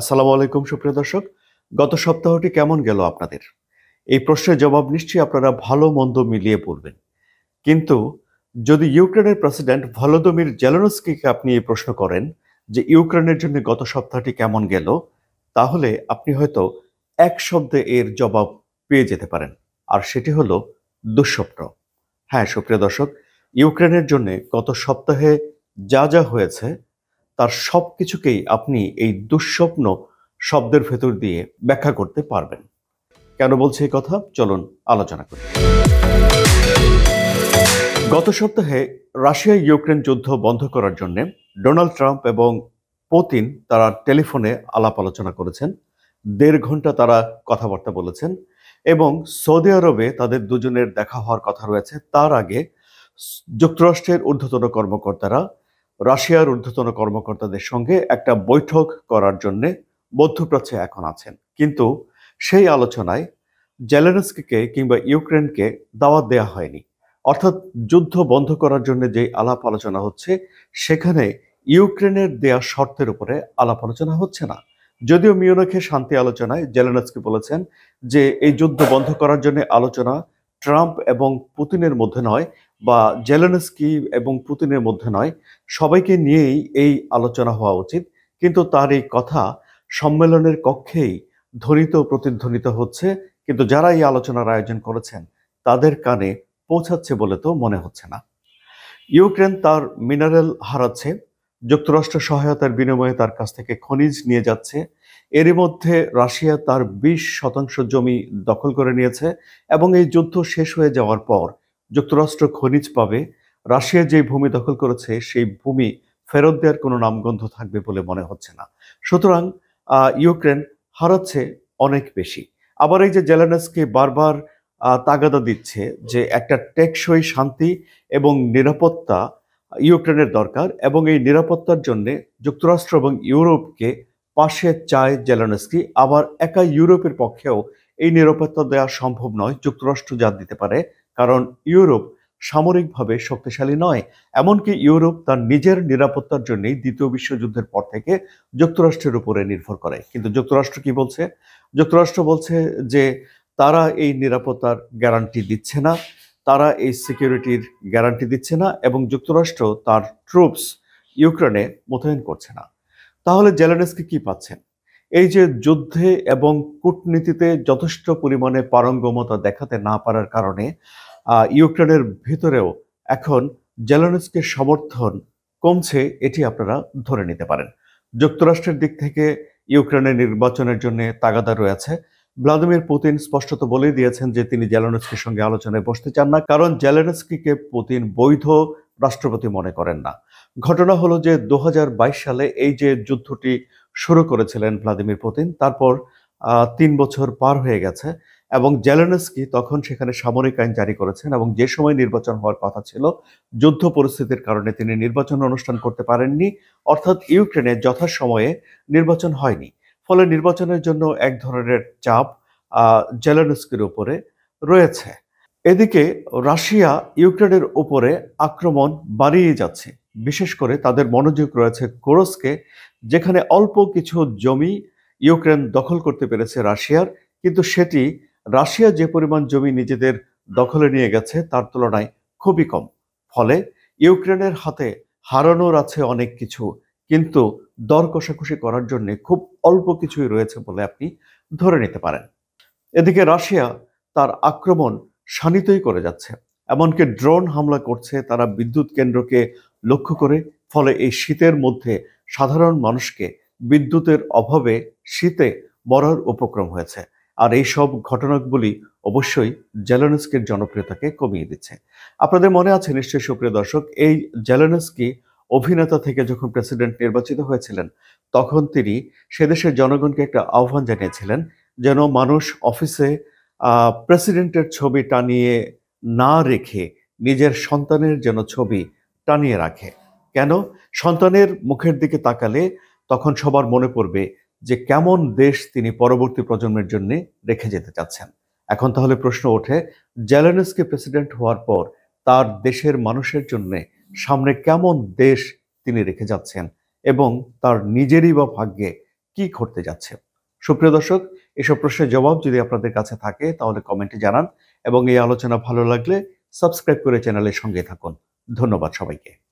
আসসালামু আলাইকুম সুপ্রিয় দর্শক। গত সপ্তাহটি কেমন গেল আপনাদের? এই প্রশ্নের জবাব নিশ্চয়ই আপনারা ভালো মন্দ মিলিয়ে বলবেন। কিন্তু যদি ইউক্রেনের প্রেসিডেন্ট ভলোদিমির জেলেনস্কিকে আপনি এই প্রশ্ন করেন যে ইউক্রেনের জন্য গত সপ্তাহটি কেমন গেল, তাহলে আপনি হয়তো এক শব্দে এর জবাব পেয়ে যেতে পারেন। আর সেটি হলো দুঃস্বপ্ন। হ্যাঁ, সুপ্রিয় দর্শক, ইউক্রেনের জন্য গত সপ্তাহে যা যা হয়েছে তার সবকিছুকেই আপনি এই দুঃস্বপ্ন শব্দের ভেতর দিয়ে ব্যাখ্যা করতে পারবেন। কেন বলছি এই কথা? চলুন আলোচনা করি। গত সপ্তাহে রাশিয়া ইউক্রেন যুদ্ধ বন্ধ করার জন্য ডোনাল্ড ট্রাম্প এবং পুতিন তারা টেলিফোনে আলাপ আলোচনা করেছেন। ১.৫ ঘন্টা তারা কথাবার্তা বলেছেন এবং সৌদি আরবে তাদের দুজনের দেখা হওয়ার কথা রয়েছে। তার আগে যুক্তরাষ্ট্রের ঊর্ধ্বতন কর্মকর্তারা রাশিয়ার ঊর্ধ্বতন কর্মকর্তাদের সঙ্গে একটা বৈঠক করার জন্য মধ্যপ্রাচ্যে এখন আছেন। কিন্তু সেই আলোচনায় জেলেনস্কিকে কিংবা ইউক্রেনকে দাওয়াত দেওয়া হয়নি। অর্থাৎ যুদ্ধ বন্ধ করার জন্য যে আলাপ আলোচনা হচ্ছে, সেখানে ইউক্রেনের দেয়া শর্তের উপরে আলাপ আলোচনা হচ্ছে না। যদিও মিউনিখে শান্তি আলোচনায় জেলেনস্কি বলেছেন যে এই যুদ্ধ বন্ধ করার জন্য আলোচনা ট্রাম্প এবং পুতিনের মধ্যে নয়, বা জেলেনস্কি এবং পুতিনের মধ্যে নয়, সবাইকে নিয়েই এই আলোচনা হওয়া উচিত। কিন্তু তার এই কথা সম্মেলনের কক্ষেই ধ্বনিত প্রতিধ্বনিত হচ্ছে, কিন্তু যারা এই আলোচনার আয়োজন করেছেন তাদের কানে পৌঁছাচ্ছে বলে তো মনে হচ্ছে না। ইউক্রেন তার মিনারেল হারাচ্ছে, যুক্তরাষ্ট্র সহায়তার বিনিময়ে তার কাছ থেকে খনিজ নিয়ে যাচ্ছে। এরই মধ্যে রাশিয়া তার 20% জমি দখল করে নিয়েছে এবং এই যুদ্ধ শেষ হয়ে যাওয়ার পর যুক্তরাষ্ট্র খনিজ পাবে। রাশিয়া যে ভূমি দখল করেছে সেই ভূমি ফেরত দেওয়ার কোনো নামগন্ধ থাকবে বলে মনে হচ্ছে না। সুতরাং ইউক্রেন হারাচ্ছে অনেক বেশি। আবার এই যে জেলেনস্কি বারবার তাগাদা দিচ্ছে যে একটা টেকসই শান্তি এবং নিরাপত্তা ইউক্রেনের দরকার, এবং এই নিরাপত্তার জন্য যুক্তরাষ্ট্র এবং ইউরোপকে পাশে চায় জেলেনস্কি। আবার একা ইউরোপের পক্ষেও এই নিরাপত্তা দেওয়া সম্ভব নয়, যুক্তরাষ্ট্র যা দিতে পারে, কারণ ইউরোপ সামরিকভাবে শক্তিশালী নয়। এমনকি ইউরোপ তার নিজের নিরাপত্তার জন্যই দ্বিতীয় বিশ্বযুদ্ধের পর থেকে যুক্তরাষ্ট্রের উপরে নির্ভর করে। কিন্তু যুক্তরাষ্ট্র কি বলছে? যুক্তরাষ্ট্র বলছে যে তারা এই নিরাপত্তার গ্যারান্টি দিচ্ছে না, তারা এই সিকিউরিটির গ্যারান্টি দিচ্ছে না, এবং যুক্তরাষ্ট্র তার ট্রুপস ইউক্রেনে মোতায়েন করছে না। তাহলে জেলেনস্কি কি পাচ্ছেন? এই যে যুদ্ধে এবং কূটনীতিতে যথেষ্ট পরিমাণে পারঙ্গমতা দেখাতে না পারার কারণে ইউক্রেনের ভিতরেও এখন জেলেনস্কির সমর্থন কমছে, এটি আপনারা ধরে নিতে পারেন। যুক্তরাষ্ট্রের দিক থেকে ইউক্রেনের নির্বাচনের জন্য তাগাদা রয়েছে। ভ্লাদিমির পুতিন স্পষ্টত বলেই দিয়েছেন যে তিনি জেলেনস্কির সঙ্গে আলোচনায় বসতে চান না, কারণ জেলেনস্কিকে পুতিন বৈধ রাষ্ট্রপতি মনে করেন না। ঘটনা হলো যে 2022 সালে এই যে যুদ্ধটি শুরু করেছিলেন ভ্লাদিমির পুতিন, তারপর 3 বছর পার হয়ে গেছে এবং জেলেনস্কি তখন সেখানে সামরিক আইন জারি করেছেন, এবং যে সময় নির্বাচন হওয়ার কথা ছিল যুদ্ধ পরিস্থিতির কারণে তিনি নির্বাচন অনুষ্ঠান করতে পারেননি। অর্থাৎ ইউক্রেনে যথাসময়ে নির্বাচন হয়নি। ফলে নির্বাচনের জন্য এক ধরনের চাপ জেলেনস্কির উপরে রয়েছে। এদিকে রাশিয়া ইউক্রেনের উপরে আক্রমণ বাড়িয়ে যাচ্ছে। বিশেষ করে তাদের মনোযোগ রয়েছে কুরস্কে, যেখানে অল্প কিছু জমি ইউক্রেন দখল করতে পেরেছে রাশিয়ার, কিন্তু সেটি রাশিয়া যে পরিমাণ জমি নিজেদের দখলে নিয়ে গেছে তার তুলনায় খুবই কম। ফলে ইউক্রেনের হাতে হারানোর আছে অনেক কিছু, কিন্তু দর কষাকষি করার জন্য খুব অল্প কিছুই রয়েছে বলে আপনি ধরে নিতে পারেন। এদিকে রাশিয়া তার আক্রমণ শানিতই করে যাচ্ছে, এমনকি ড্রোন হামলা করছে তারা বিদ্যুৎ কেন্দ্রকে লক্ষ্য করে। ফলে এই শীতের মধ্যে সাধারণ মানুষকে বিদ্যুতের অভাবে শীতে মরার উপক্রম হয়েছে। আর এই সব ঘটনাগুলি অবশ্যই জেলেনস্কির জনপ্রিয়তাকে কমিয়ে দিচ্ছে। আপনাদের মনে আছে নিশ্চয়ই সুপ্রিয় দর্শক, এই জেলেনস্কি অভিনেতা থেকে যখন প্রেসিডেন্ট নির্বাচিত হয়েছিলেন, তখন তিনি সেদেশের জনগণকে একটা আহ্বান জানিয়েছিলেন যেন মানুষ অফিসে প্রেসিডেন্টের ছবি টানিয়ে না রেখে নিজের সন্তানের যেন ছবি টানিয়ে রাখে। কেন? সন্তানের মুখের দিকে তাকালে তখন সবার মনে পড়বে যে কেমন দেশ তিনি পরবর্তী প্রজন্মের জন্য রেখে যেতে চাচ্ছেন। এখন তাহলে প্রশ্ন ওঠে, জেলেনস্কি প্রেসিডেন্ট হওয়ার পর তার দেশের মানুষের জন্য সামনে কেমন দেশ তিনি রেখে যাচ্ছেন, এবং তার নিজেরই বা ভাগ্যে কি ঘটতে যাচ্ছে? সুপ্রিয় দর্শক, এসব প্রশ্নের জবাব যদি আপনাদের কাছে থাকে তাহলে কমেন্টে জানান এবং এই আলোচনা ভালো লাগলে সাবস্ক্রাইব করে চ্যানেলের সঙ্গে থাকুন। ধন্যবাদ সবাইকে।